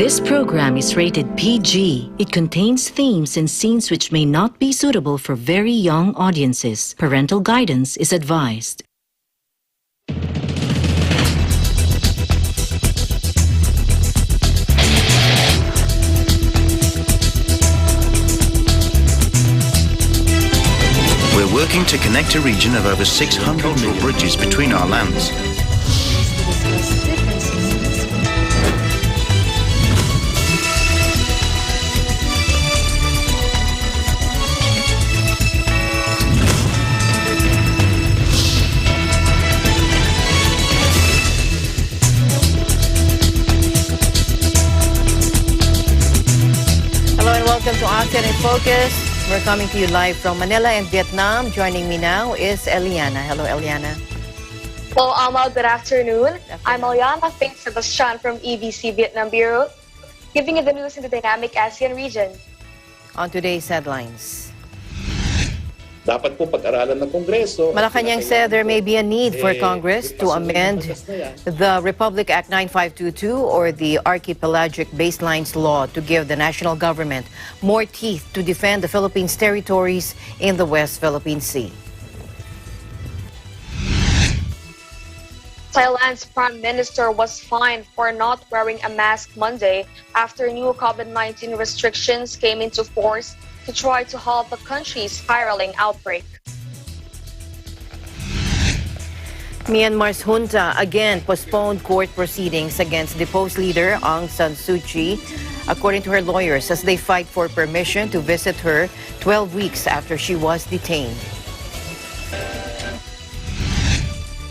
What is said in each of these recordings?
This program is rated PG. It contains themes and scenes which may not be suitable for very young audiences. Parental guidance is advised. We're working to connect a region of over 600 million bridges between our lands. Hello and welcome to ASEAN in Focus. We're coming to you live from Manila and Vietnam. Joining me now is Eliana. Hello, Eliana. Hello, Amal. Good afternoon. I'm Eliana Faith Sebastian from EBC Vietnam Bureau, giving you the news in the dynamic ASEAN region. On today's headlines. Dapat po pag-aralan ng Kongreso. Malacanang said there may be a need for Congress to amend the Republic Act 9522 or the Archipelagic Baselines Law to give the national government more teeth to defend the Philippines' territories in the West Philippine Sea. Thailand's Prime Minister was fined for not wearing a mask Monday after new COVID-19 restrictions came into force to try to halt the country's spiraling outbreak. Myanmar's junta again postponed court proceedings against deposed leader Aung San Suu Kyi, according to her lawyers, as they fight for permission to visit her 12 weeks after she was detained.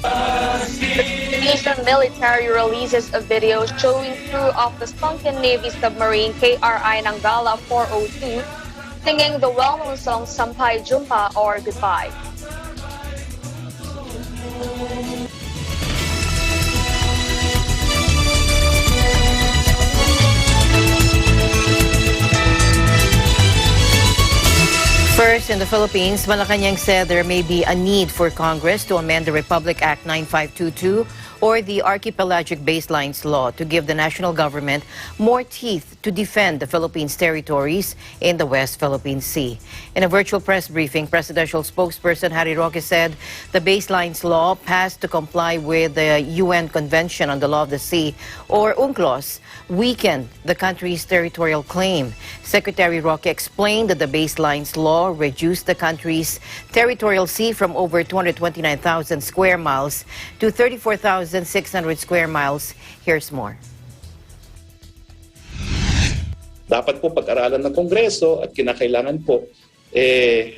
The Indonesian military releases a video showing crew of the sunken Navy submarine KRI Nanggala 402 singing the well-known song Sampai Jumpa or Goodbye. First, in the Philippines, Malacanang said there may be a need for Congress to amend the Republic Act 9522 or the Archipelagic Baselines Law to give the national government more teeth to defend the Philippines' territories in the West Philippine Sea. In a virtual press briefing, presidential spokesperson Harry Roque said the Baselines Law passed to comply with the UN Convention on the Law of the Sea, or UNCLOS, weakened the country's territorial claim. Secretary Roque explained that the Baselines Law reduced the country's territorial sea from over 229,000 square miles to 34,600 square miles. Here's more. Dapat po pag-aralan ng Kongreso at kinakailangan po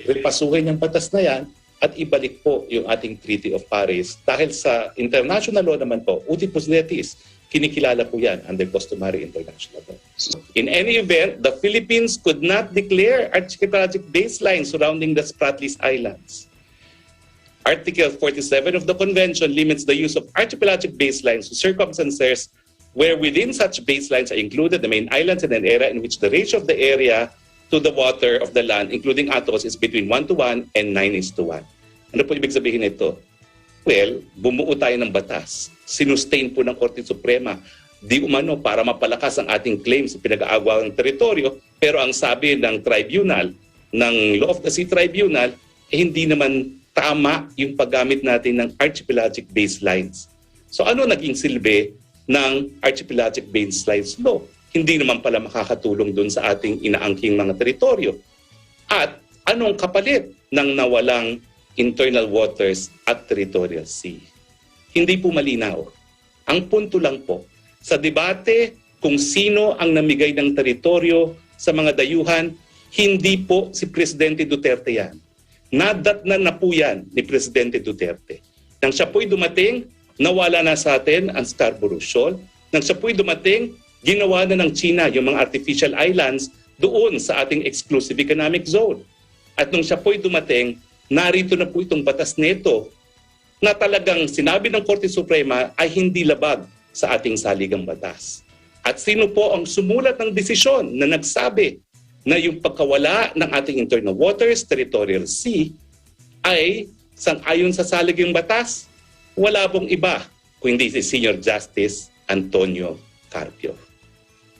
repasuhin yung batas na yan at ibalik po yung ating Treaty of Paris. Dahil sa international law naman po, uti positiis, kinikilala po yan under customary international law. In any event, the Philippines could not declare archipelagic baseline surrounding the Spratlys Islands. Article 47 of the Convention limits the use of archipelagic baselines to circumstances where within such baselines are included the main islands in an area in which the ratio of the area to the water of the land, including atolls, is between 1:1 and 9:1. Ano po ibig sabihin nito? Well, bumuo tayo ng batas. Sinustain po ng Korte Suprema. Di umano para mapalakas ang ating claims sa pinag-aagawang teritoryo, pero ang sabi ng tribunal, ng Law of the Sea Tribunal, hindi naman tama yung paggamit natin ng archipelagic baselines. So ano naging silbi ng archipelagic baselines law? Hindi naman pala makakatulong dun sa ating inaangking mga teritoryo. At anong kapalit ng nawalang internal waters at territorial sea? Hindi po malinaw. Ang punto lang po, sa debate kung sino ang namigay ng teritoryo sa mga dayuhan, hindi po si Presidente Duterte yan. Nadatnan na po yan ni Presidente Duterte. Nang siya po'y dumating, nawala na sa atin ang Scarborough Shoal. Nang siya po'y dumating, ginawa na ng China yung mga artificial islands doon sa ating exclusive economic zone. At nung siya po'y dumating, narito na po itong batas neto na talagang sinabi ng Korte Suprema ay hindi labag sa ating saligang batas. At sino po ang sumulat ng desisyon na nagsabi na yung pagkawala ng ating internal waters, territorial sea, ay sang-ayon sa saligang batas? Wala pong iba kundi si Senior Justice Antonio Carpio.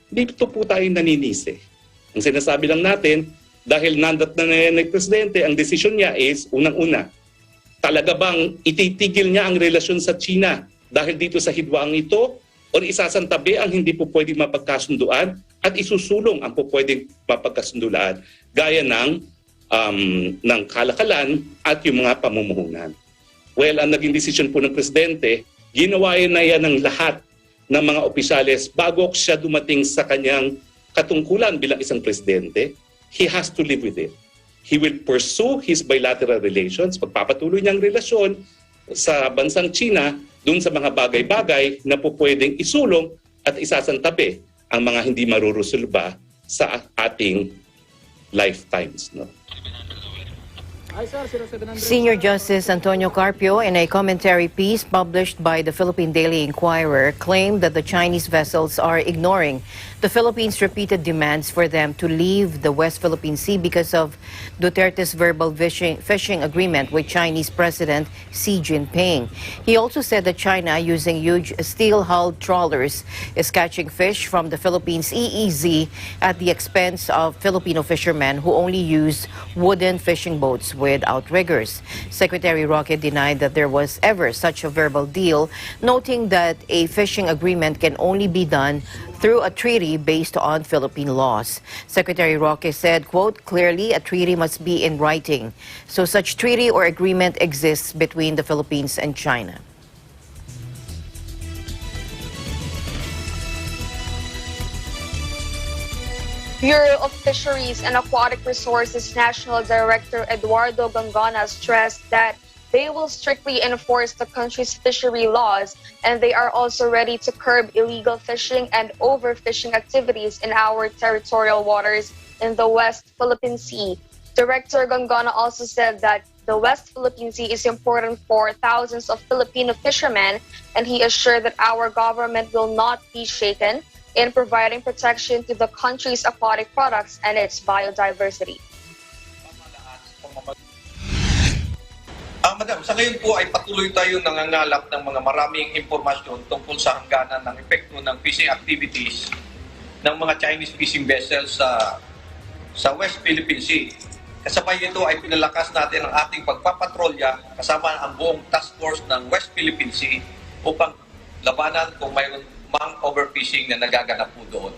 dito po tayo naninisi. Ang sinasabi lang natin, dahil nandat na ng presidente, ang desisyon niya is, unang-una, talaga bang ititigil niya ang relasyon sa China dahil dito sa hidwaang ito, o isasantabi ang hindi po pwedeng mapagkasunduan at isusulong ang po pwedeng mapagkasunduan gaya ng kalakalan at yung mga pamumuhunan. Well, ang naging desisyon po ng presidente, ginawa na yan ng lahat ng mga opisyales bago siya dumating sa kanyang katungkulan bilang isang presidente. He has to live with it. He will pursue his bilateral relations, pagpapatuloy niyang relasyon sa bansang China dun sa mga bagay-bagay na po pwedeng isulong at isasantabi ang mga hindi marurusulba sa ating lifetimes. No? Senior Justice Antonio Carpio, in a commentary piece published by the Philippine Daily Inquirer, claimed that the Chinese vessels are ignoring the Philippines' repeated demands for them to leave the West Philippine Sea because of Duterte's verbal fishing agreement with Chinese President Xi Jinping. He also said that China, using huge steel-hulled trawlers, is catching fish from the Philippines' EEZ at the expense of Filipino fishermen who only use wooden fishing boats with outriggers. Secretary Roque denied that there was ever such a verbal deal, noting that a fishing agreement can only be done through a treaty based on Philippine laws. Secretary Roque said, quote, "Clearly, a treaty must be in writing. So such treaty or agreement exists between the Philippines and China." Bureau of Fisheries and Aquatic Resources National Director Eduardo Gangana stressed that they will strictly enforce the country's fishery laws, and they are also ready to curb illegal fishing and overfishing activities in our territorial waters in the West Philippine Sea. Director Gangana also said that the West Philippine Sea is important for thousands of Filipino fishermen, and he assured that our government will not be shaken in providing protection to the country's aquatic products and its biodiversity. Madam, sa ngayon po ay patuloy tayong nangangalap ng mga maraming impormasyon tungkol sa hangganan ng epekto ng fishing activities ng mga Chinese fishing vessels sa West Philippine Sea. Kasabay nito ay pinalakas natin ang ating pagpapatrolya kasama ang buong task force ng West Philippine Sea upang labanan kung mayroon mang overfishing na nagaganap po doon.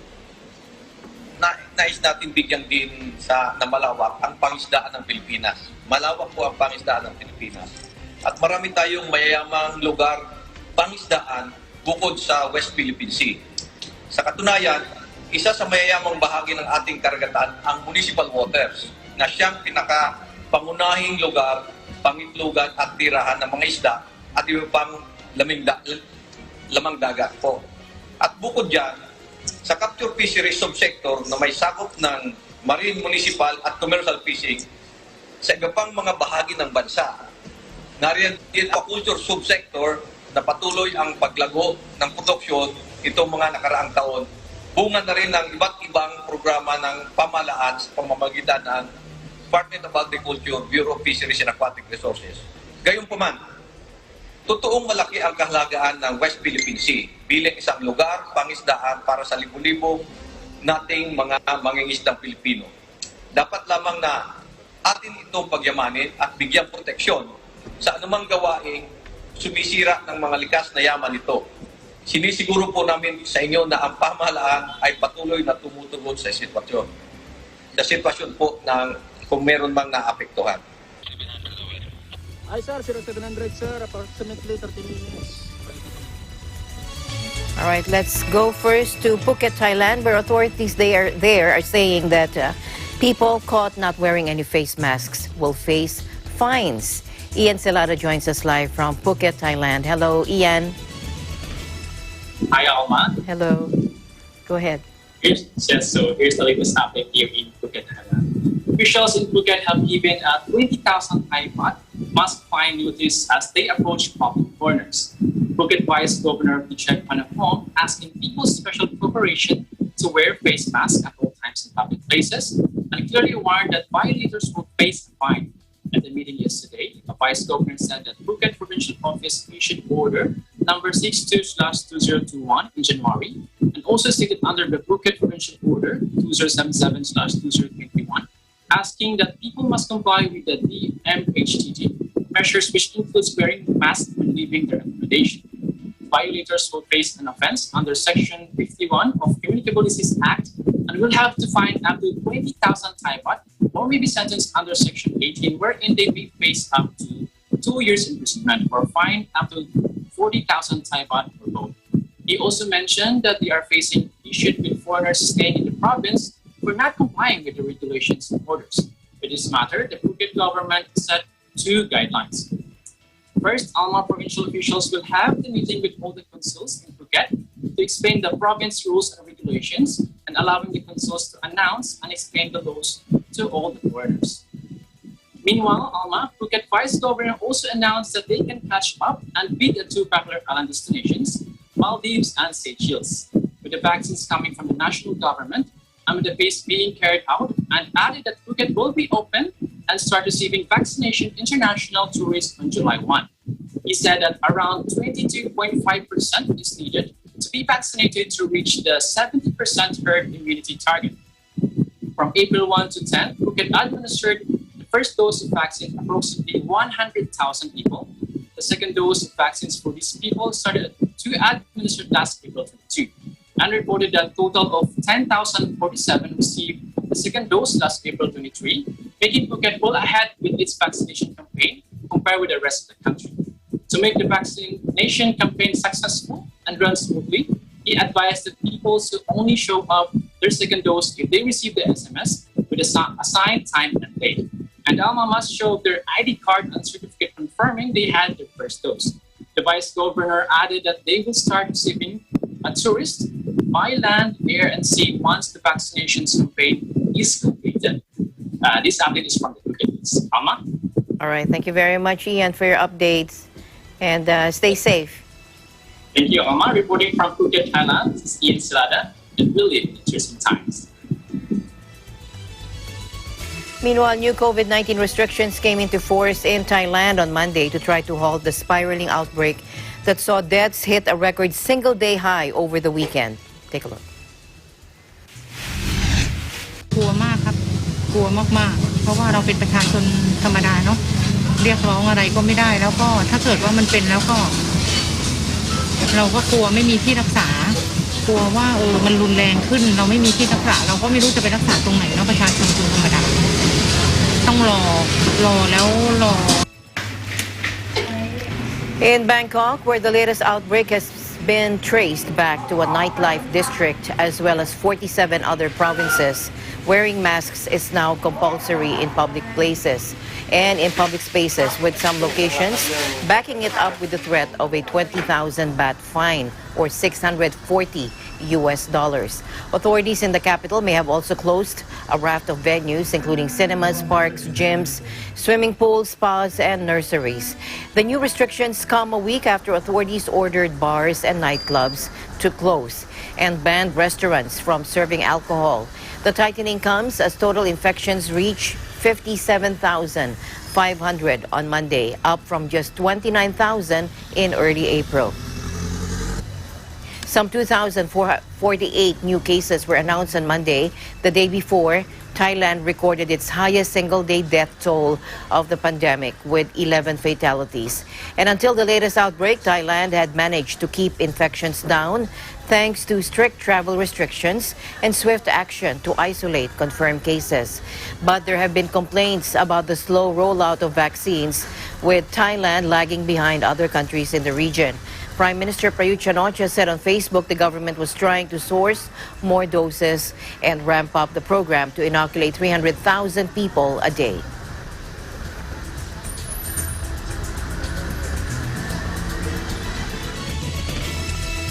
Nais natin bigyan din na malawak ang pangisdaan ng Pilipinas. Malawak po ang pangisdaan ng Pilipinas. At marami tayong mayayamang lugar pangisdaan bukod sa West Philippine Sea. Sa katunayan, isa sa mayayamang bahagi ng ating karagatan ang municipal waters na siyang pinakapangunahing lugar, pangitlugan at tirahan ng mga isda at iba pang lamang dagat po. At bukod dyan, sa capture fishery subsector na may sakop ng marine, municipal at commercial fishing sa iba pang mga bahagi ng bansa. Nariyan din ang aquaculture subsector na patuloy ang paglago ng produksyon itong mga nakaraang taon. Bunga na rin ng iba't ibang programa ng pamahalaan sa pamamagitan ng Department of Agriculture, Bureau of Fisheries and Aquatic Resources. Gayunpaman, totoong malaki ang kahalagaan ng West Philippine Sea bilang isang lugar pangisdaan para sa libu-libong nating mga mangingisdang Pilipino. Dapat lamang na atin itong pagyamanin at bigyang proteksyon sa anumang gawaing sumisira ng mga likas na yaman nito. Sinisiguro po namin sa inyo na ang pamahalaan ay patuloy na tumutugon sa sitwasyon. Sa sitwasyon po ng kung meron mang naapektuhan. Hi sir, 0700 sir, approximately 30 minutes. All right, let's go first to Phuket, Thailand, where authorities there are saying that people caught not wearing any face masks will face fines. Ian Celada joins us live from Phuket, Thailand. Hello, Ian. Hi, Alma. Hello. Go ahead. Here's the latest update here in Phuket, Thailand. Officials in Phuket have given a 20,000 Thai baht mask fine notice as they approach public corners. Phuket Vice Governor Pichek Panapong asking people's special cooperation to wear face masks at all times in public places and clearly warned that violators will face a fine. At the meeting yesterday, the Vice Governor said that Phuket Provincial Office issued order number 62/2021 in January, and also stated under the Phuket Provincial Order 2077/2021, asking that people must comply with the DMHTT measures, which includes wearing masks when leaving their accommodation. Violators will face an offense under Section 51 of Communicable Disease Act and will have to fine up to 20,000 Thai baht, or may be sentenced under Section 18, wherein they may face up to 2 years imprisonment or fine up to 40,000 Thai baht or both. He also mentioned that they are facing issues with foreigners staying in the province for not complying with the regulations and orders. With this matter, the Phuket government set 2 guidelines. First, Alma provincial officials will have the meeting with all the consuls in Phuket to explain the province rules and regulations, and allowing the consuls to announce and explain the laws to all the foreigners. Meanwhile, Alma, Phuket Vice Governor also announced that they can catch up and beat the 2 popular island destinations, Maldives and Seychelles, with the vaccines coming from the national government and with the phase being carried out, and added that Phuket will be open and start receiving vaccination international tourists on July 1. He said that around 22.5% is needed to be vaccinated to reach the 70% herd immunity target. From April 1 to 10, Phuket administered the first dose of vaccine to approximately 100,000 people. The second dose of vaccines for these people started to administered last April 22, and reported that a total of 10,047 received the second dose last April 23, making Phuket well ahead with its vaccination campaign compared with the rest of the country. To make the vaccination campaign successful and run smoothly, he advised that people should only show up their second dose if they receive the SMS with a assigned time and date. And Alma must show their ID card and certificate confirming they had their first dose. The Vice Governor added that they will start receiving tourists by land, air, and sea once the vaccinations campaign is completed. This update is from the Phuket News. Alma? All right. Thank you very much, Ian, for your updates. And stay safe. Thank you, Alma. Reporting from Phuket, Thailand, this is Ian Silada. And we live in interesting times. Meanwhile, new COVID-19 restrictions came into force in Thailand on Monday to try to halt the spiraling outbreak that saw deaths hit a record single-day high over the weekend. Take a look. กลัวมากครับกลัวมากๆเพราะว่าเราเป็นประชาชนธรรมดาเนาะเรียกร้องอะไรก็ไม่ได้แล้วก็ถ้าเกิดว่ามันเป็นแล้วก็เราก็กลัวไม่มีที่รักษากลัวว่ามันรุนแรงขึ้นเราไม่มีที่รักษาเราก็ไม่รู้จะไปรักษาตรงไหนเนาะประชาชนธรรมดาต้องรอแล้วรอ In Bangkok, where the latest outbreak has been traced back to a nightlife district as well as 47 other provinces, wearing masks is now compulsory in public places and in public spaces, with some locations backing it up with the threat of a 20,000 baht fine or $640. Authorities in the capital may have also closed a raft of venues, including cinemas, parks, gyms, swimming pools, spas, and nurseries. The new restrictions come a week after authorities ordered bars and nightclubs to close and banned restaurants from serving alcohol. The tightening comes as total infections reach 57,500 on Monday, up from just 29,000 in early April. Some 2,048 new cases were announced on Monday. The day before, Thailand recorded its highest single-day death toll of the pandemic with 11 fatalities. And until the latest outbreak, Thailand had managed to keep infections down thanks to strict travel restrictions and swift action to isolate confirmed cases. But there have been complaints about the slow rollout of vaccines, with Thailand lagging behind other countries in the region. Prime Minister Prayut Chan-o-cha said on Facebook the government was trying to source more doses and ramp up the program to inoculate 300,000 people a day.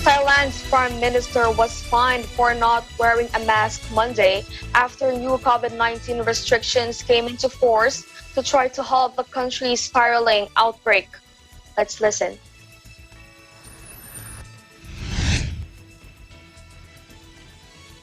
Thailand's Prime Minister was fined for not wearing a mask Monday after new COVID-19 restrictions came into force to try to halt the country's spiraling outbreak. Let's listen.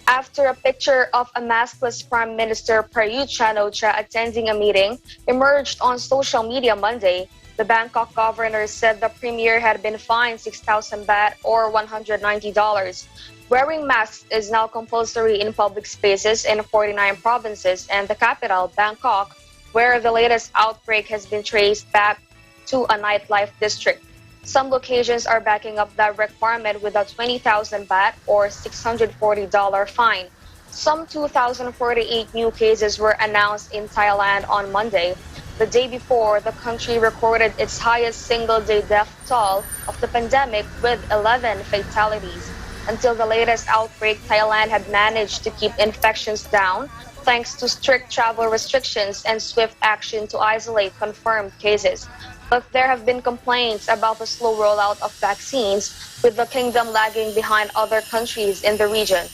After a picture of a maskless Prime Minister Prayut Chan-o-cha attending a meeting emerged on social media Monday, The Bangkok governor said the premier had been fined 6,000 baht or $190. Wearing masks is now compulsory in public spaces in 49 provinces and the capital, Bangkok, where the latest outbreak has been traced back to a nightlife district. Some locations are backing up that requirement with a 20,000 baht or $640 fine. Some 2,048 new cases were announced in Thailand on Monday. The day before, the country recorded its highest single-day death toll of the pandemic with 11 fatalities. Until the latest outbreak, Thailand had managed to keep infections down thanks to strict travel restrictions and swift action to isolate confirmed cases. But there have been complaints about the slow rollout of vaccines, with the kingdom lagging behind other countries in the region.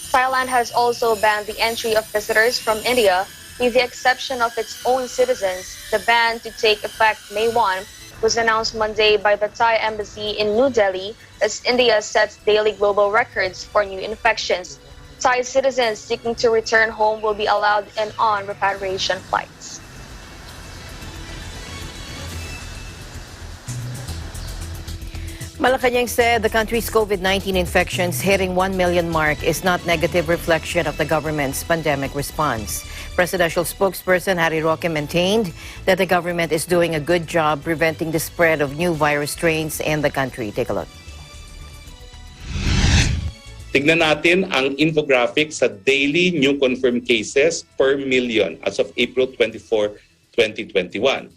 Thailand has also banned the entry of visitors from India, with the exception of its own citizens. The ban, to take effect May 1, was announced Monday by the Thai embassy in New Delhi as India sets daily global records for new infections. Thai citizens seeking to return home will be allowed in on repatriation flights. Malacanang said the country's COVID-19 infections hitting 1 million mark is not negative reflection of the government's pandemic response. Presidential spokesperson Harry Roque maintained that the government is doing a good job preventing the spread of new virus strains in the country. Take a look. Tignan natin ang infographic sa daily new confirmed cases per million as of April 24, 2021.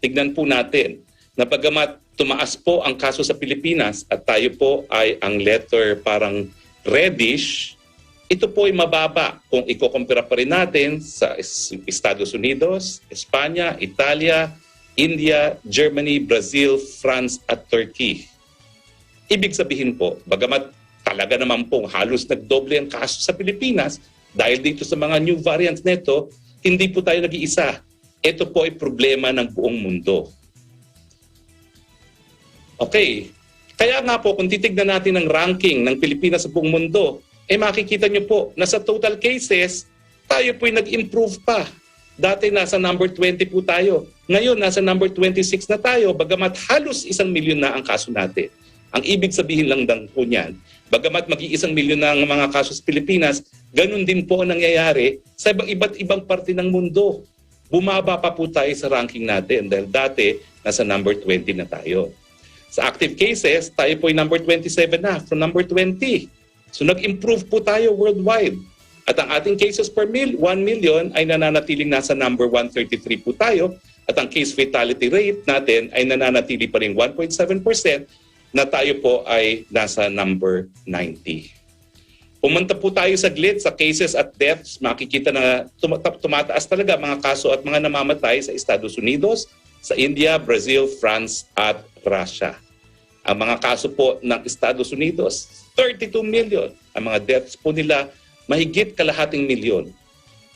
Tignan po natin na bagamat tumaas po ang kaso sa Pilipinas at tayo po ay ang letter parang reddish, ito po ay mababa kung ikukumpara pa rin natin sa Estados Unidos, Espanya, Italia, India, Germany, Brazil, France at Turkey. Ibig sabihin po, bagamat talaga naman pong halos nagdoble ang kaso sa Pilipinas dahil dito sa mga new variants nito, hindi po tayo nag-iisa. Ito po ay problema ng buong mundo. Okay, kaya nga po kung titignan natin ang ranking ng Pilipinas sa buong mundo, makikita nyo po na sa total cases, tayo po'y nag-improve pa. Dati nasa number 20 po tayo. Ngayon nasa number 26 na tayo, bagamat halos 1 milyon na ang kaso natin. Ang ibig sabihin lang po niyan, bagamat mag-1 milyon na ang mga kaso sa Pilipinas, ganun din po ang nangyayari sa iba't ibang parte ng mundo. Bumaba pa po tayo sa ranking natin dahil dati nasa number 20 na tayo. Sa active cases, tayo po'y number 27 na from number 20. So nag-improve po tayo worldwide. At ang ating cases per 1 million ay nananatiling nasa number 133 po tayo. At ang case fatality rate natin ay nananatili pa rin 1.7% na tayo po ay nasa number 90. Pumunta po tayo saglit sa cases at deaths. Makikita na tumataas talaga mga kaso at mga namamatay sa Estados Unidos, sa India, Brazil, France at Russia. Ang mga kaso po ng Estados Unidos, 32 million. Ang mga deaths po nila, mahigit kalahating milyon.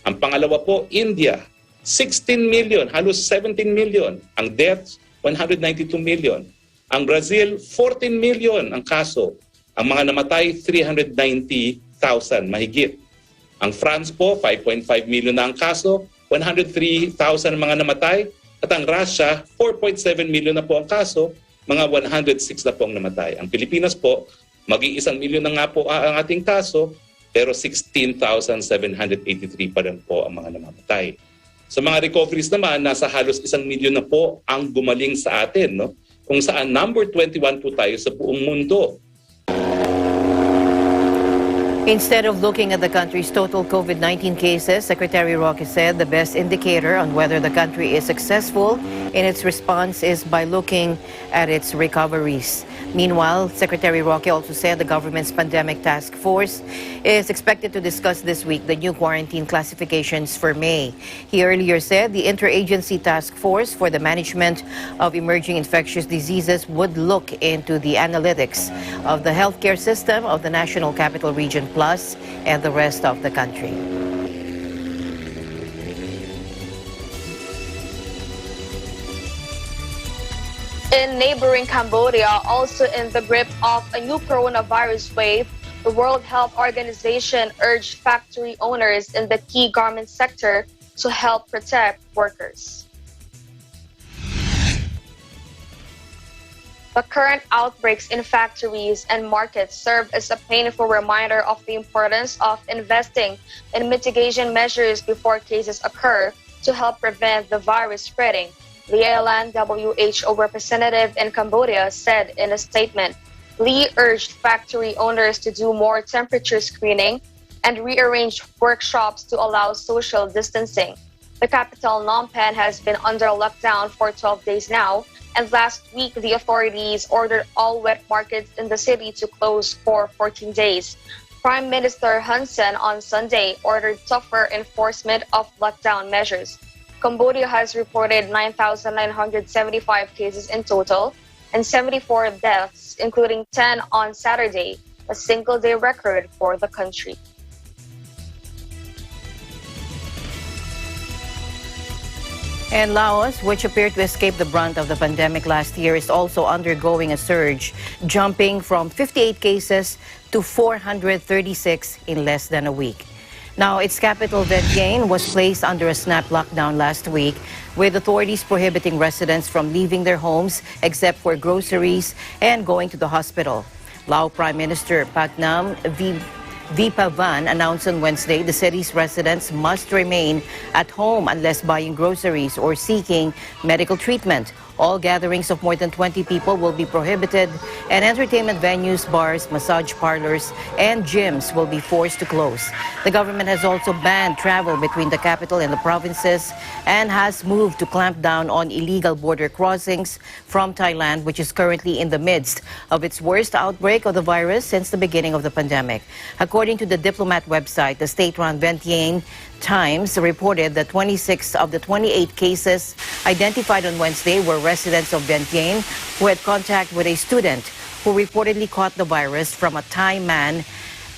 Ang pangalawa po, India, 16 million, halos 17 million. Ang deaths, 192 million. Ang Brazil, 14 million ang kaso. Ang mga namatay, 390,000, mahigit. Ang France po, 5.5 million na ang kaso, 103,000 ang mga namatay. At ang Russia, 4.7 million na po ang kaso, mga 106 na po ang namatay. Ang Pilipinas po, mag-1 milyon na nga po ang ating kaso, pero 16,783 pa rin po ang mga namamatay. Sa mga recoveries naman, nasa halos 1 milyon na po ang gumaling sa atin, no? Kung saan number 21 po tayo sa buong mundo. Instead of looking at the country's total COVID-19 cases, Secretary Roque said the best indicator on whether the country is successful in its response is by looking at its recoveries. Meanwhile, Secretary Roque also said the government's pandemic task force is expected to discuss this week the new quarantine classifications for May. He earlier said the interagency task force for the management of emerging infectious diseases would look into the analytics of the healthcare system of the National Capital Region Plus and the rest of the country. In neighboring Cambodia, also in the grip of a new coronavirus wave, the World Health Organization urged factory owners in the key garment sector to help protect workers. The current outbreaks in factories and markets serve as a painful reminder of the importance of investing in mitigation measures before cases occur to help prevent the virus spreading, the ASEAN WHO representative in Cambodia said in a statement. Lee urged factory owners to do more temperature screening and rearrange workshops to allow social distancing. The capital, Phnom Penh, has been under lockdown for 12 days now, and last week the authorities ordered all wet markets in the city to close for 14 days. Prime Minister Hun Sen on Sunday ordered tougher enforcement of lockdown measures. Cambodia has reported 9,975 cases in total and 74 deaths, including 10 on Saturday, a single-day record for the country. And Laos, which appeared to escape the brunt of the pandemic last year, is also undergoing a surge, jumping from 58 cases to 436 in less than a week. Now, its capital, Vientiane, was placed under a snap lockdown last week, with authorities prohibiting residents from leaving their homes except for groceries and going to the hospital. Lao Prime Minister Patnam Vipavan announced on Wednesday the city's residents must remain at home unless buying groceries or seeking medical treatment. All gatherings of more than 20 people will be prohibited, and entertainment venues, bars, massage parlors, and gyms will be forced to close. The government has also banned travel between the capital and the provinces and has moved to clamp down on illegal border crossings from Thailand, which is currently in the midst of its worst outbreak of the virus since the beginning of the pandemic. According to the Diplomat website, the state-run Vientiane Times reported that 26 of the 28 cases identified on Wednesday were residents of Vientiane who had contact with a student who reportedly caught the virus from a Thai man.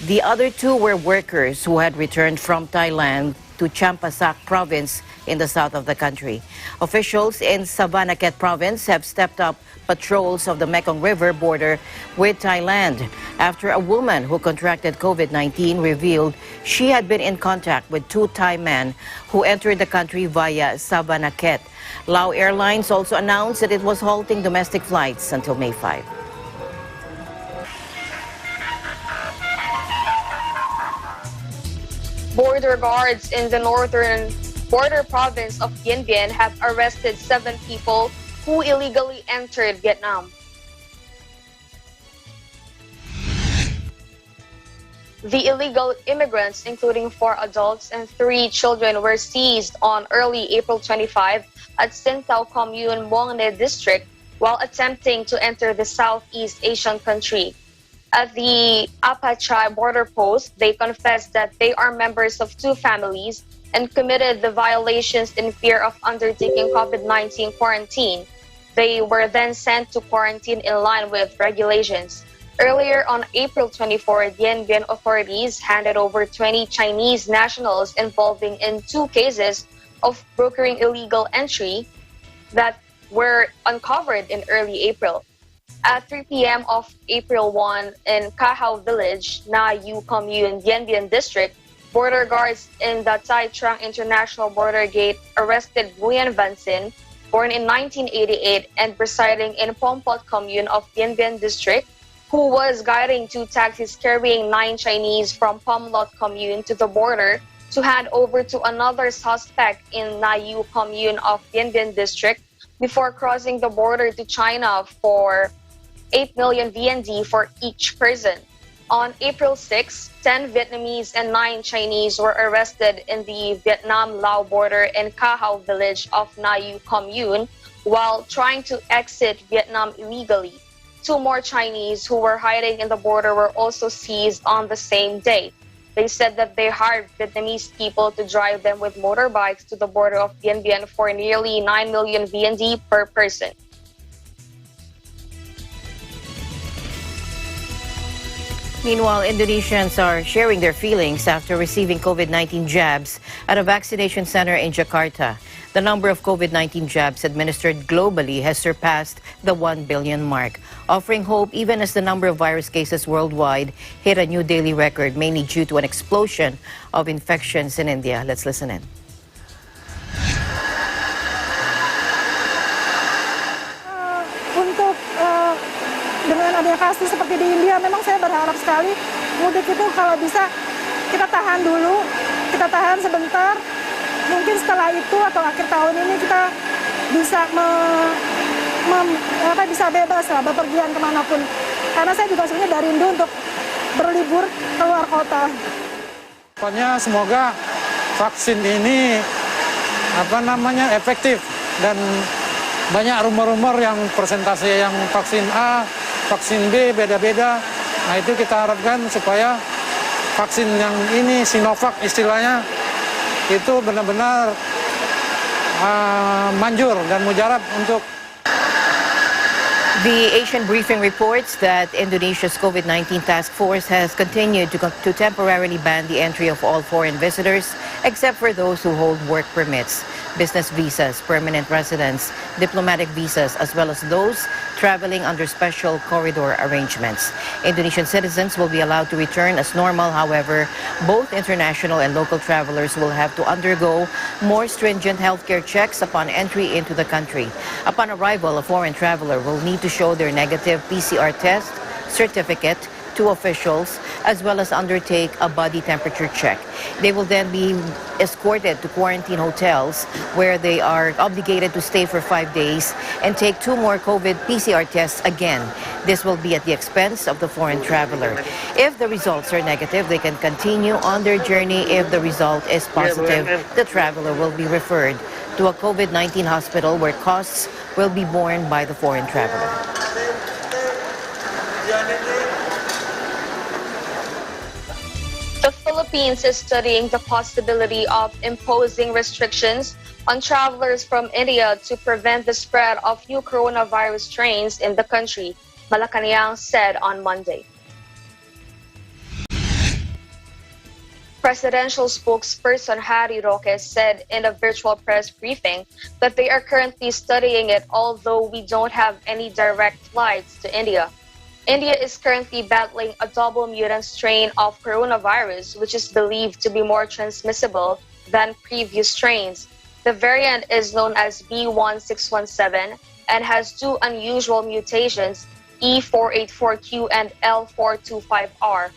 The other two were workers who had returned from Thailand to Champasak province in the south of the country. Officials in Savannakhet province have stepped up patrols of the Mekong River border with Thailand after a woman who contracted COVID-19 revealed she had been in contact with two Thai men who entered the country via Savannakhet. Lao Airlines also announced that it was halting domestic flights until May 5. Border guards in the northern border province of Dien Bien have arrested 7 people who illegally entered Vietnam. The illegal immigrants, including 4 adults and 3 children, were seized on early April 25 at Sin Tao Commune, Muang Ne district while attempting to enter the Southeast Asian country. At the Apachai border post, they confessed that they are members of 2 families and committed the violations in fear of undertaking COVID-19 quarantine. They were then sent to quarantine in line with regulations. Earlier on April 24, Dien Bien authorities handed over 20 Chinese nationals involving in 2 cases of brokering illegal entry that were uncovered in early April. At 3 p.m. of April 1 in Kahao Village, Na Yu Commune, Dien Bien District, border guards in the Tai Trang International Border Gate arrested Nguyen Van Sin, born in 1988 and residing in Pompot Commune of Dien Bien District, who was guiding 2 taxis carrying 9 Chinese from Pomlot Commune to the border to hand over to another suspect in Na Yu Commune of Dien Bien District before crossing the border to China for 8 million VND for each person. On April 6, 10 Vietnamese and 9 Chinese were arrested in the Vietnam-Lao border in Kahao village of Na Yu Commune while trying to exit Vietnam illegally. 2 more Chinese who were hiding in the border were also seized on the same day. They said that they hired Vietnamese people to drive them with motorbikes to the border of Dien Bien for nearly 9 million VND per person. Meanwhile, Indonesians are sharing their feelings after receiving COVID-19 jabs at a vaccination center in Jakarta. The number of COVID-19 jabs administered globally has surpassed the 1 billion mark, offering hope even as the number of virus cases worldwide hit a new daily record, mainly due to an explosion of infections in India. Let's listen in. Untuk adanya kasus seperti di India, memang saya berharap sekali mudik itu kalau bisa kita tahan dulu, kita tahan sebentar. Mungkin setelah itu atau akhir tahun ini kita bisa bisa bebas lah bepergian kemanapun. Karena saya juga sebenarnya rindu untuk berlibur keluar kota. Pokoknya semoga vaksin ini efektif dan banyak rumor-rumor yang persentase yang vaksin A, vaksin B beda-beda. Nah itu kita harapkan supaya vaksin yang ini Sinovac istilahnya itu benar-benar manjur dan mujarab untuk. The Asian briefing reports that Indonesia's COVID-19 task force has continued to temporarily ban the entry of all foreign visitors except for those who hold work permits, business visas, permanent residence, diplomatic visas, as well as those traveling under special corridor arrangements. Indonesian citizens will be allowed to return as normal. However, both international and local travelers will have to undergo more stringent healthcare checks upon entry into the country. Upon arrival, a foreign traveler will need to show their negative PCR test certificate to officials, as well as undertake a body temperature check. They will then be escorted to quarantine hotels where they are obligated to stay for 5 days and take 2 more COVID PCR tests again. This will be at the expense of the foreign traveler. If the results are negative, they can continue on their journey. If the result is positive, the traveler will be referred to a COVID-19 hospital where costs will be borne by the foreign traveler. The Philippines is studying the possibility of imposing restrictions on travelers from India to prevent the spread of new coronavirus strains in the country, Malacanang said on Monday. Presidential spokesperson Harry Roque said in a virtual press briefing that they are currently studying it, although we don't have any direct flights to India. India is currently battling a double mutant strain of coronavirus, which is believed to be more transmissible than previous strains. The variant is known as B1617 and has 2 unusual mutations, E484Q and L425R.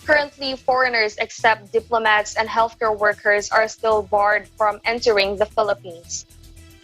Currently, foreigners except diplomats and healthcare workers are still barred from entering the Philippines.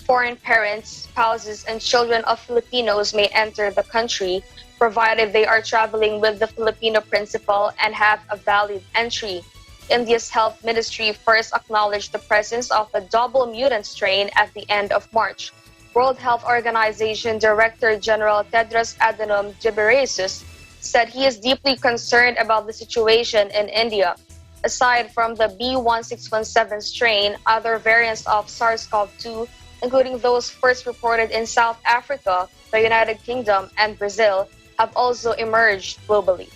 Foreign parents, spouses, and children of Filipinos may enter the country, provided they are traveling with the Filipino principal and have a valid entry. India's health ministry first acknowledged the presence of the double mutant strain at the end of March. World Health Organization Director General Tedros Adhanom Ghebreyesus said he is deeply concerned about the situation in India. Aside from the B1617 strain, other variants of SARS-CoV-2, including those first reported in South Africa, the United Kingdom, and Brazil, have also emerged globally.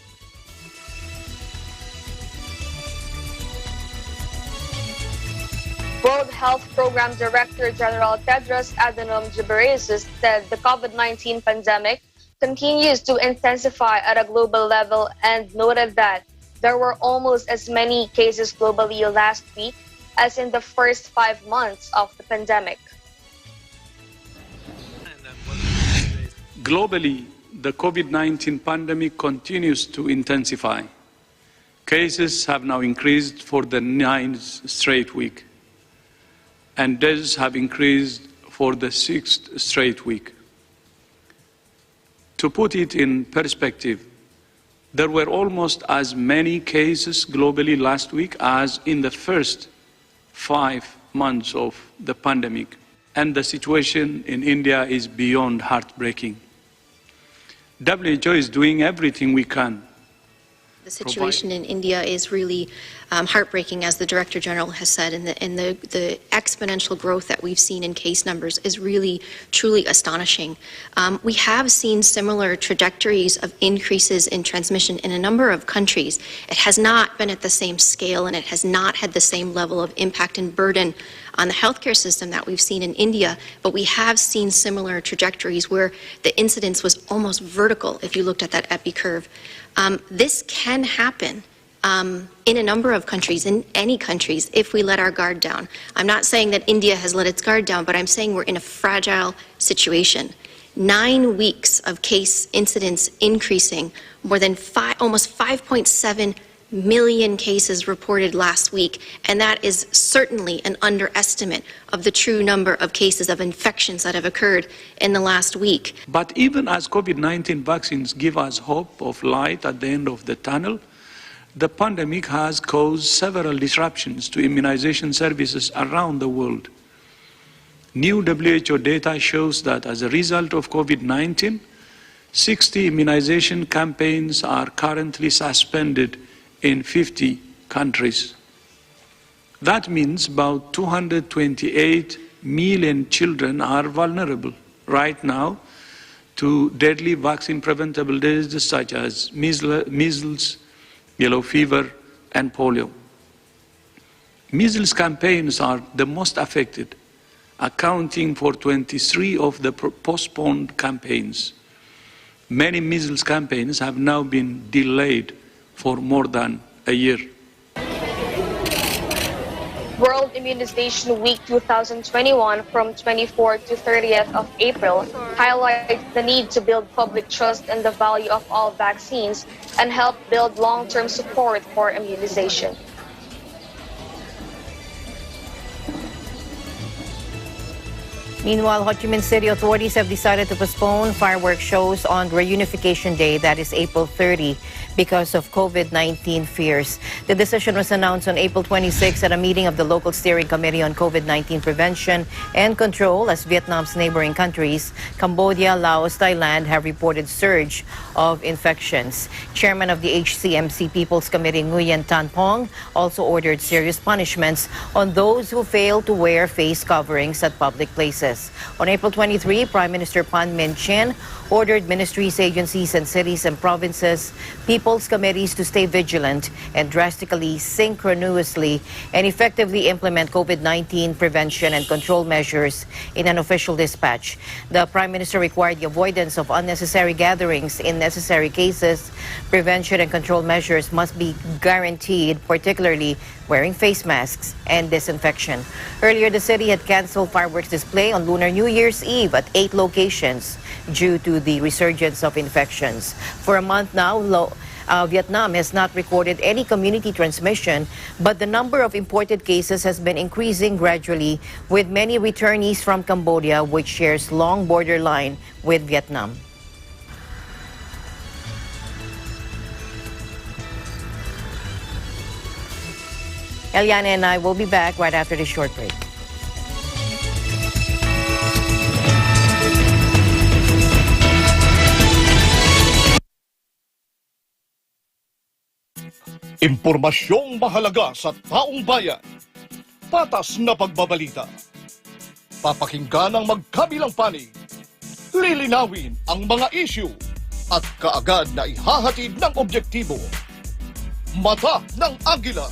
World Health Program Director General Tedros Adhanom Ghebreyesus said the COVID-19 pandemic continues to intensify at a global level and noted that there were almost as many cases globally last week as in the first 5 months of the pandemic. Globally, the COVID-19 pandemic continues to intensify. Cases have now increased for the 9th straight week, and deaths have increased for the 6th straight week. To put it in perspective, there were almost as many cases globally last week as in the first 5 months of the pandemic, and the situation in India is beyond heartbreaking. WHO is doing everything we can. The situation in India is really heartbreaking, as the Director General has said, and the exponential growth that we've seen in case numbers is really, truly astonishing. We have seen similar trajectories of increases in transmission in a number of countries. It has not been at the same scale, and it has not had the same level of impact and burden on the healthcare system that we've seen in India, but we have seen similar trajectories where the incidence was almost vertical if you looked at that epi curve. This can happen in a number of countries, in any countries, if we let our guard down. I'm not saying that India has let its guard down, but I'm saying we're in a fragile situation. 9 weeks of case incidents increasing, more than almost 5.7 million cases reported last week, and that is certainly an underestimate of the true number of cases of infections that have occurred in the last week. But even as COVID-19 vaccines give us hope of light at the end of the tunnel, the pandemic has caused several disruptions to immunization services around the world. New WHO data shows that as a result of COVID-19, 60 immunization campaigns are currently suspended in 50 countries. That means about 228 million children are vulnerable right now to deadly vaccine-preventable diseases such as measles, yellow fever, and polio. Measles campaigns are the most affected, accounting for 23 of the postponed campaigns. Many measles campaigns have now been delayed for more than a year. World Immunization Week 2021 from 24th to 30th of April highlights the need to build public trust in the value of all vaccines and help build long-term support for immunization. Meanwhile, Ho Chi Minh City authorities have decided to postpone fireworks shows on Reunification Day, that is April 30, because of COVID-19 fears. The decision was announced on April 26 at a meeting of the local steering committee on COVID-19 prevention and control, as Vietnam's neighboring countries, Cambodia, Laos, Thailand, have reported surge of infections. Chairman of the HCMC People's Committee, Nguyen Tan Pong, also ordered serious punishments on those who fail to wear face coverings at public places. On April 23, Prime Minister Pham Minh Chinh ordered ministries, agencies, and cities and provinces, people's committees to stay vigilant and drastically, synchronously, and effectively implement COVID-19 prevention and control measures in an official dispatch. The Prime Minister required the avoidance of unnecessary gatherings. In necessary cases, prevention and control measures must be guaranteed, particularly wearing face masks and disinfection. Earlier, the city had canceled fireworks display on Lunar New Year's Eve at 8 locations due to the resurgence of infections. For a month now, Vietnam has not recorded any community transmission, but the number of imported cases has been increasing gradually, with many returnees from Cambodia, which shares long border line with Vietnam. Eliana and I will be back right after this short break. Impormasyong mahalaga sa taong bayan. Patas na pagbabalita. Papakinggan ang magkabilang panig. Lilinawin ang mga issue at kaagad na ihahatid ng objektibo. Mata ng Agila.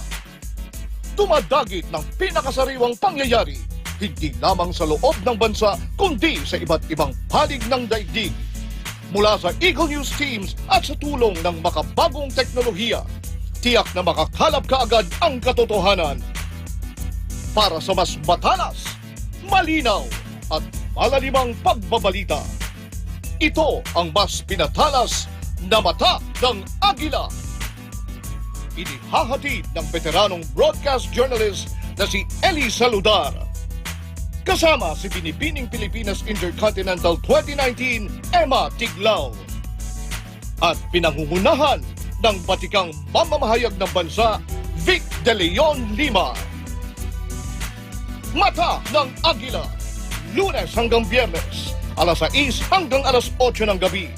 Dumadagit ng pinakasariwang pangyayari, hindi lamang sa loob ng bansa, kundi sa iba't ibang panig ng daigdig. Mula sa Eagle News teams at sa tulong ng makabagong teknolohiya, tiyak na makakalap kaagad ang katotohanan. Para sa mas matalas, malinaw at malalimang pagbabalita. Ito ang mas pinatalas na Mata ng Agila. Inihahatid ng veteranong broadcast journalist na si Eli Saludar. Kasama si Binibining Pilipinas Intercontinental 2019, Emma Tiglao. At pinangungunahan ng batikang mamamahayag ng bansa, Vic De Leon Lima. Mata ng Agila, Lunes hanggang Biyernes, alas 6 hanggang alas 8 ng gabi,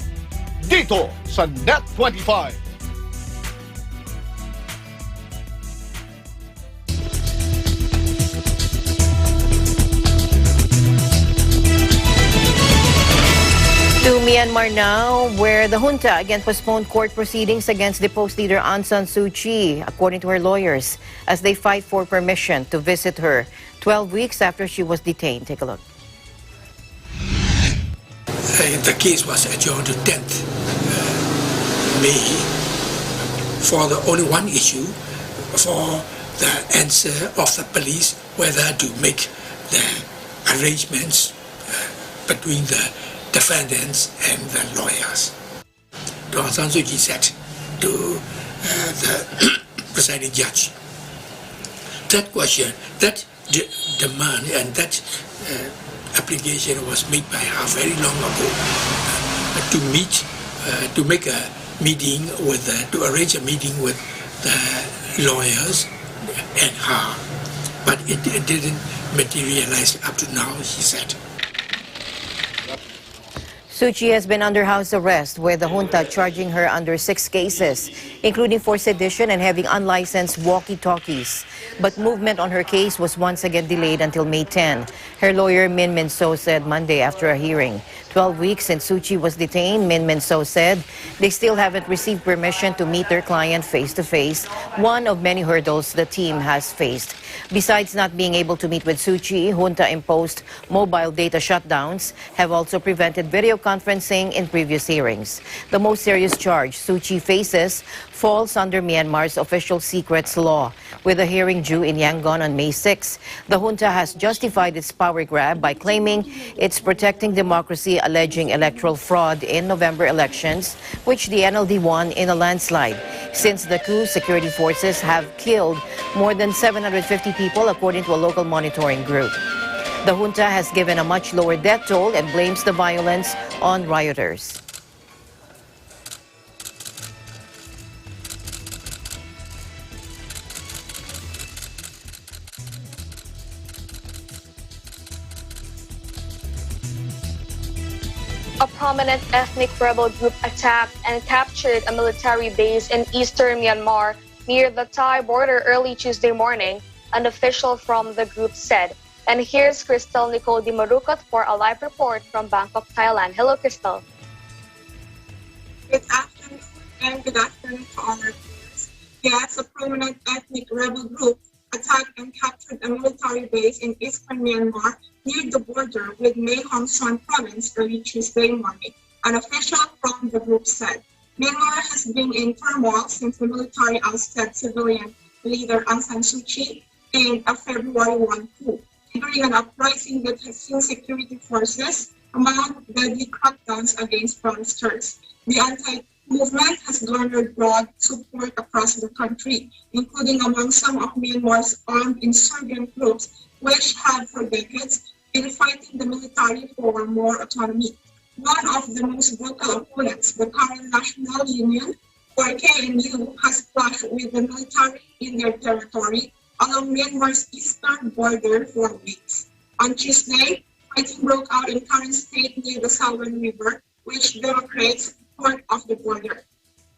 dito sa Net 25. To Myanmar now, where the junta again postponed court proceedings against deposed leader Aung San Suu Kyi, according to her lawyers, as they fight for permission to visit her 12 weeks after she was detained. Take a look. The case was adjourned to 10th May for the only one issue, for the answer of the police whether to make the arrangements between the defendants and the lawyers. Aung San Suu Kyi said to the presiding judge, that question, that demand and that application was made by her very long ago to make a meeting with, to arrange a meeting with the lawyers and her, but it didn't materialize up to now, he said. Suu Kyi has been under house arrest, with the junta charging her under 6 cases, including for sedition and having unlicensed walkie-talkies. But movement on her case was once again delayed until May 10. Her lawyer, Min Min So, said Monday after a hearing. 12 weeks since Suu Kyi was detained, Min Min So said they still haven't received permission to meet their client face-to-face, one of many hurdles the team has faced. Besides not being able to meet with Suu Kyi, junta-imposed mobile data shutdowns have also prevented video conferencing in previous hearings. The most serious charge Suu Kyi faces falls under Myanmar's official secrets law. With a hearing due in Yangon on May 6, the junta has justified its power grab by claiming it's protecting democracy, alleging electoral fraud in November elections, which the NLD won in a landslide. Since the coup, security forces have killed more than 750 people, according to a local monitoring group. The junta has given a much lower death toll and blames the violence on rioters. A prominent ethnic rebel group attacked and captured a military base in eastern Myanmar near the Thai border early Tuesday morning, an official from the group said. And here's Crystal Nicole Di Marukot for a live report from Bangkok, Thailand. Hello, Crystal. Good afternoon and good afternoon to all our viewers. Yes, a prominent ethnic rebel group attacked and captured a military base in eastern Myanmar near the border with Mae Hong Son province early Tuesday morning, an official from the group said. Myanmar has been in turmoil since the military ousted civilian leader Aung San Suu Kyi in a February 1 coup, triggering an uprising that has seen security forces mount deadly crackdowns against protesters. The anti-movement has garnered broad support across the country, including among some of Myanmar's armed insurgent groups, which have for decades been fighting the military for more autonomy. One of the most vocal opponents, the current National Union, or KNU, has clashed with the military in their territory along Myanmar's eastern border for weeks. On Tuesday, fighting broke out in Karen State near the Salween River, which demarcates part of the border.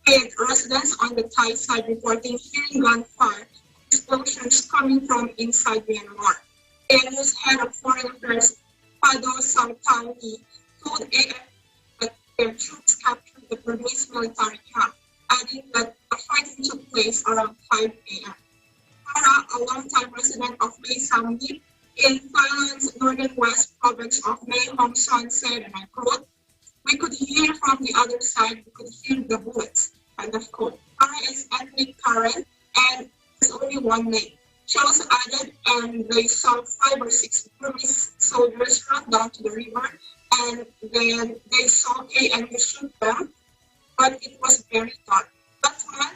And residents on the Thai side reporting hearing gunfire explosions coming from inside Myanmar. KNU's head of foreign affairs, Pado Samtani, told AFP that their troops captured the Burmese military camp, adding that the fighting took place around 5 a.m. Para, a longtime resident of Mae Samdi in Thailand's northern west province of Mae Hong Son, said, and I quote, "We could hear from the other side, we could hear the bullets," end of quote. Para is ethnic Karen and has only one name. She also added, and they saw 5 or 6 Burmese soldiers run down to the river, and then they saw KNU shoot them, but it was very dark. That's when,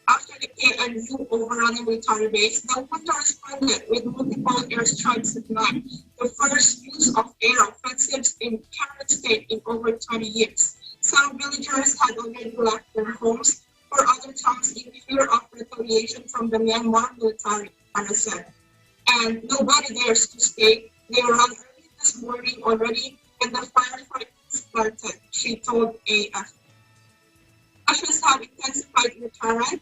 after the KNU overran the military base, the junta responded with multiple airstrikes at night, the first use of air offensives in Karen State in over 20 years. Some villagers had already left their homes for other towns in fear of retaliation from the Myanmar military, Anna said. And nobody dares to stay. They ran early this morning already, and the firefight started, she told AF. Clashes have intensified in Thailand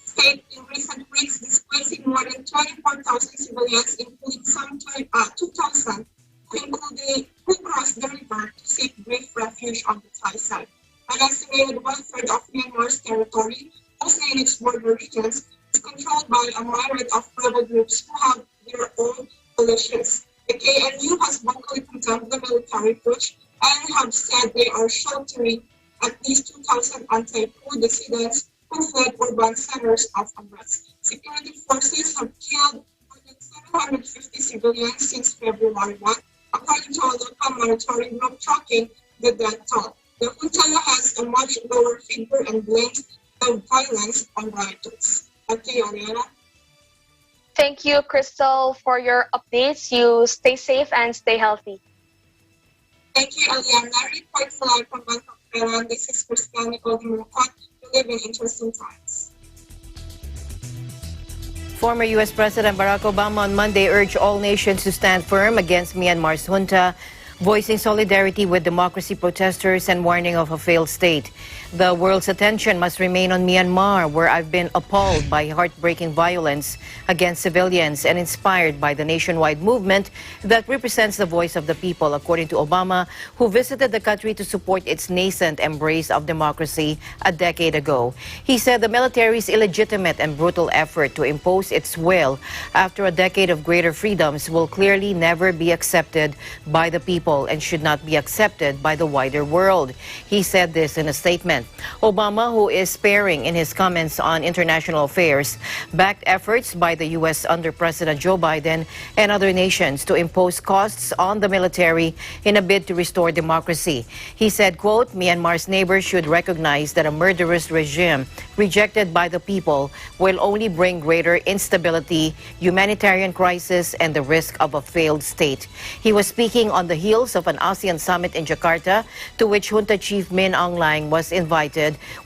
State in recent weeks, displacing more than 24,000 civilians, including some 2,000 who crossed the river to seek brief refuge on the Thai side. An estimated 1/3 of Myanmar's territory, mostly in its border regions, is controlled by a myriad of rebel groups who have their own militias. The KNU has vocally condemned the military push and have said they are sheltering at least 2,000 anti-coup dissidents who fled urban centers of unrest. Security forces have killed more than 750 civilians since February 1, according to a local monitoring group tracking the death toll. The junta has a much lower figure and blames the violence on rioters. Okay, Oriana. Thank you, Crystal, for your updates. You stay safe and stay healthy. Thank you, Eliana. Reports live from Bangkok, Thailand. This is Crystal Nicole Dimukot. We live in interesting times. Former U.S. President Barack Obama on Monday urged all nations to stand firm against Myanmar's junta, voicing solidarity with democracy protesters and warning of a failed state. The world's attention must remain on Myanmar, where I've been appalled by heartbreaking violence against civilians and inspired by the nationwide movement that represents the voice of the people, according to Obama, who visited the country to support its nascent embrace of democracy a decade ago. He said the military's illegitimate and brutal effort to impose its will after a decade of greater freedoms will clearly never be accepted by the people and should not be accepted by the wider world. He said this in a statement. Obama, who is sparing in his comments on international affairs, backed efforts by the U.S. under President Joe Biden and other nations to impose costs on the military in a bid to restore democracy. He said, quote, Myanmar's neighbors should recognize that a murderous regime rejected by the people will only bring greater instability, humanitarian crisis, and the risk of a failed state. He was speaking on the heels of an ASEAN summit in Jakarta, to which Junta Chief Min Aung Hlaing was invited,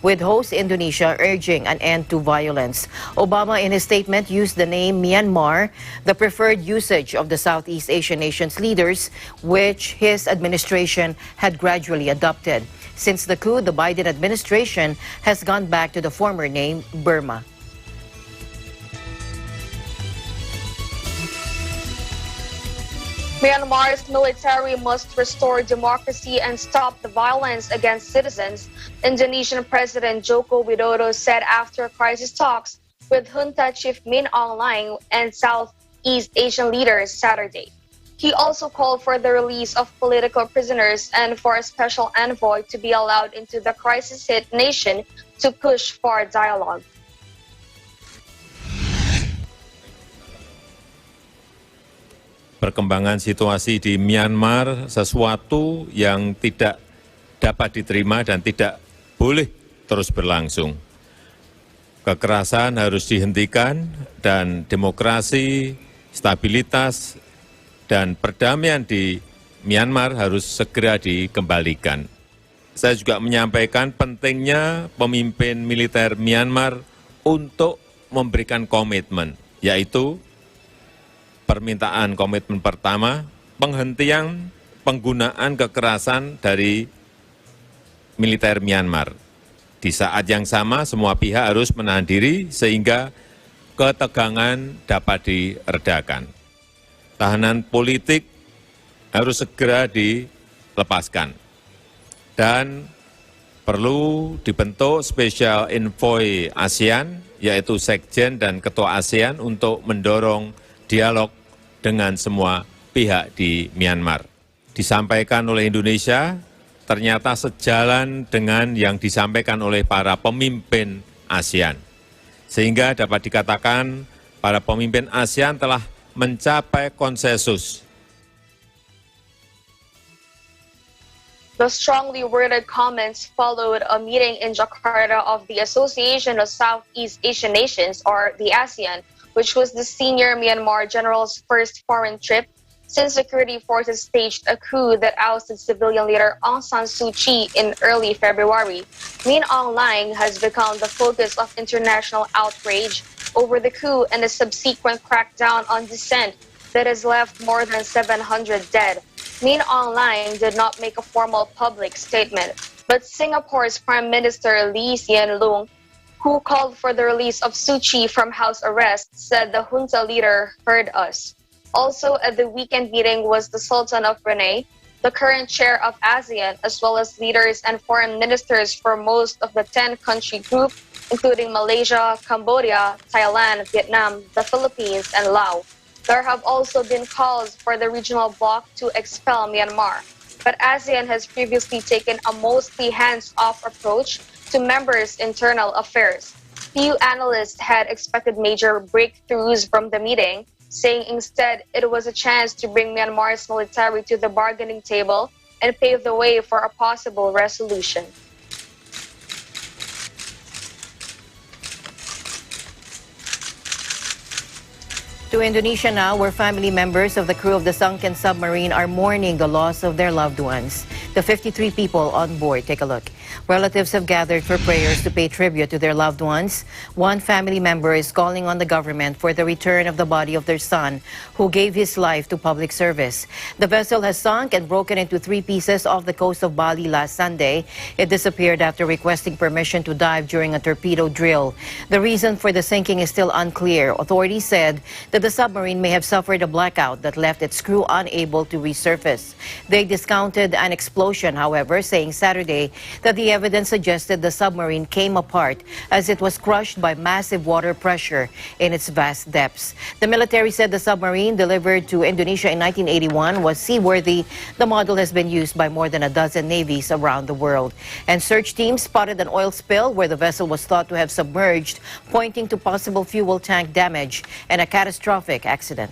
with host Indonesia urging an end to violence. Obama, in his statement, used the name Myanmar, the preferred usage of the Southeast Asian nations' leaders, which his administration had gradually adopted. Since the coup, the Biden administration has gone back to the former name Burma. Myanmar's military must restore democracy and stop the violence against citizens, Indonesian President Joko Widodo said after crisis talks with Junta Chief Min Aung Hlaing and Southeast Asian leaders Saturday. He also called for the release of political prisoners and for a special envoy to be allowed into the crisis-hit nation to push for dialogue. Perkembangan situasi di Myanmar sesuatu yang tidak dapat diterima dan tidak boleh terus berlangsung. Kekerasan harus dihentikan dan demokrasi, stabilitas, dan perdamaian di Myanmar harus segera dikembalikan. Saya juga menyampaikan pentingnya pemimpin militer Myanmar untuk memberikan komitmen, yaitu permintaan komitmen pertama, penghentian penggunaan kekerasan dari militer Myanmar. Di saat yang sama, semua pihak harus menahan diri sehingga ketegangan dapat diredakan. Tahanan politik harus segera dilepaskan. Dan perlu dibentuk Special Envoy ASEAN, yaitu Sekjen dan Ketua ASEAN untuk mendorong dialog dengan semua pihak di Myanmar. Disampaikan oleh Indonesia, ternyata sejalan dengan yang disampaikan oleh para pemimpin ASEAN. Sehingga dapat dikatakan para pemimpin ASEAN telah mencapai konsensus. The strongly worded comments followed a meeting in Jakarta of the Association of Southeast Asian Nations, or the ASEAN, which was the senior Myanmar general's first foreign trip since security forces staged a coup that ousted civilian leader Aung San Suu Kyi in early February. Min Aung Hlaing has become the focus of international outrage over the coup and the subsequent crackdown on dissent that has left more than 700 dead. Min Aung Hlaing did not make a formal public statement, but Singapore's Prime Minister Lee Hsien Loong, who called for the release of Suu Kyi from house arrest, said the junta leader heard us. Also at the weekend meeting was the Sultan of Brunei, the current chair of ASEAN, as well as leaders and foreign ministers for most of the 10-country group, including Malaysia, Cambodia, Thailand, Vietnam, the Philippines, and Laos. There have also been calls for the regional bloc to expel Myanmar, but ASEAN has previously taken a mostly hands-off approach to members' internal affairs. Few analysts had expected major breakthroughs from the meeting, saying instead it was a chance to bring Myanmar's military to the bargaining table and pave the way for a possible resolution. To Indonesia now, where family members of the crew of the sunken submarine are mourning the loss of their loved ones. The 53 people on board. Take a look. Relatives have gathered for prayers to pay tribute to their loved ones. One family member is calling on the government for the return of the body of their son, who gave his life to public service. The vessel has sunk and broken into 3 pieces off the coast of Bali last Sunday. It disappeared after requesting permission to dive during a torpedo drill. The reason for the sinking is still unclear. Authorities said that the submarine may have suffered a blackout that left its crew unable to resurface. They discounted an explosion, however, saying Saturday that the evidence suggested the submarine came apart as it was crushed by massive water pressure in its vast depths. The military said the submarine, delivered to Indonesia in 1981, was seaworthy. The model has been used by more than a dozen navies around the world. And search teams spotted an oil spill where the vessel was thought to have submerged, pointing to possible fuel tank damage and a catastrophic accident.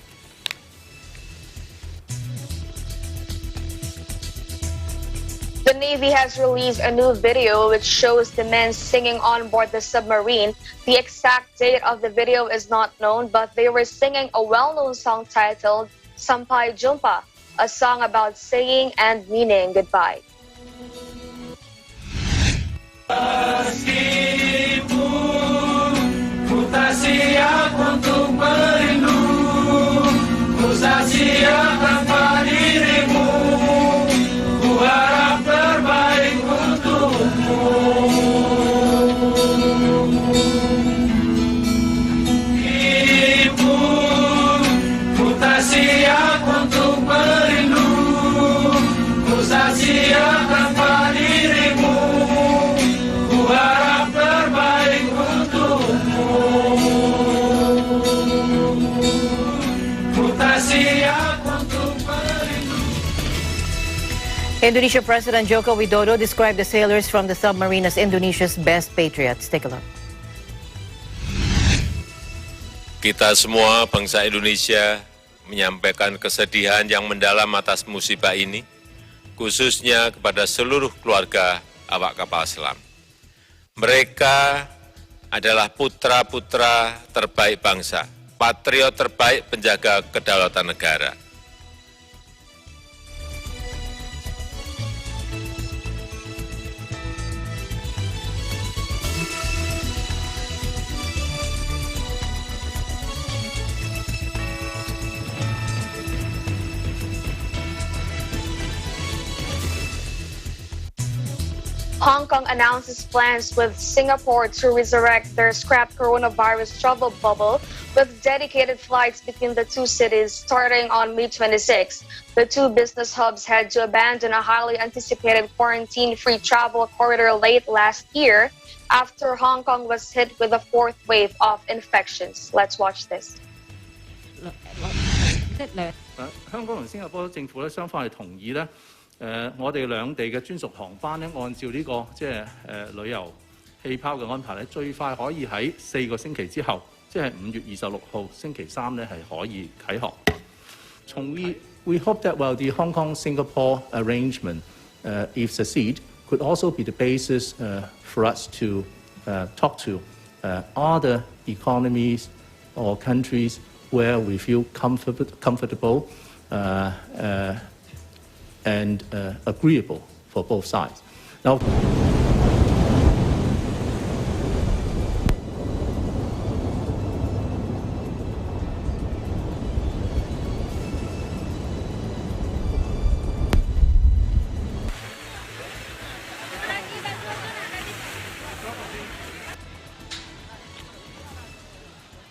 The Navy has released a new video which shows the men singing on board the submarine. The exact date of the video is not known, but they were singing a well-known song titled Sampai Jumpa, a song about saying and meaning goodbye. Indonesia President Joko Widodo described the sailors from the submarine as Indonesia's best patriots. Take a look. Kita semua bangsa Indonesia menyampaikan kesedihan yang mendalam atas musibah ini, khususnya kepada seluruh keluarga awak kapal selam. Mereka adalah putra-putra terbaik bangsa, patriot terbaik penjaga kedaulatan negara. Hong Kong announces plans with Singapore to resurrect their scrapped coronavirus travel bubble with dedicated flights between the two cities starting on May 26. The two business hubs had to abandon a highly anticipated quarantine-free travel corridor late last year after Hong Kong was hit with a 4th wave of infections. Let's watch this. 香港同新加坡政府咧雙方係同意咧，我哋兩地嘅專屬航班咧，按照呢個旅遊氣泡嘅安排咧，最快可以喺4個星期之後，即係5月26號星期三咧係可以啟航。We hope that while the Hong Kong-Singapore arrangement, if succeed, could also be the basis for us to talk to other economies or countries where we feel comfortable and agreeable for both sides. Now,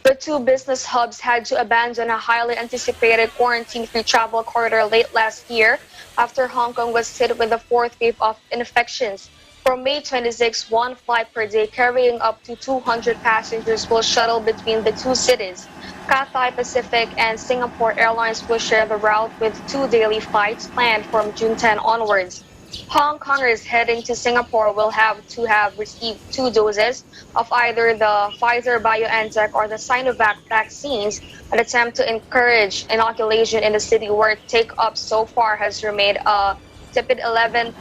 The two business hubs had to abandon a highly anticipated quarantine-free travel corridor late last year after Hong Kong was hit with a 4th wave of infections. From May 26, one flight per day carrying up to 200 passengers will shuttle between the two cities. Cathay Pacific and Singapore Airlines will share the route with 2 daily flights planned from June 10 onwards. Hong Kongers heading to Singapore will have to have received 2 doses of either the Pfizer-BioNTech or the Sinovac vaccines, an attempt to encourage inoculation in the city where take-up so far has remained a tepid 11%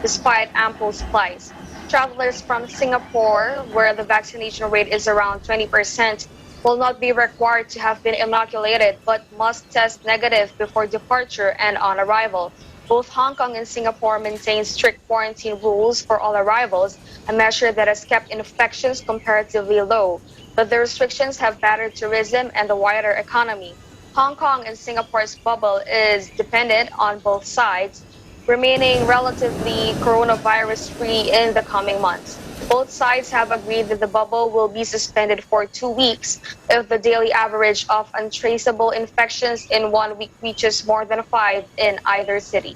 despite ample supplies. Travelers from Singapore, where the vaccination rate is around 20%, will not be required to have been inoculated but must test negative before departure and on arrival. Both Hong Kong and Singapore maintain strict quarantine rules for all arrivals, a measure that has kept infections comparatively low. But the restrictions have battered tourism and the wider economy. Hong Kong and Singapore's bubble is dependent on both sides, remaining relatively coronavirus-free in the coming months. Both sides have agreed that the bubble will be suspended for 2 weeks if the daily average of untraceable infections in 1 week reaches more than 5 in either city.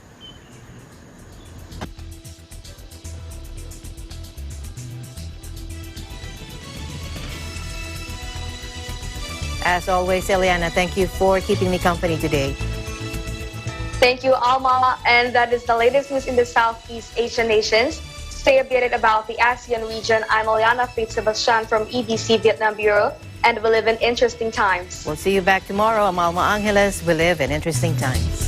As always, Eliana, thank you for keeping me company today. Thank you, Alma. And that is the latest news in the Southeast Asian nations. Stay updated about the ASEAN region. I'm Eliana Sebastian from EBC Vietnam Bureau, and we live in interesting times. We'll see you back tomorrow. I'm Alma Angeles. We live in interesting times.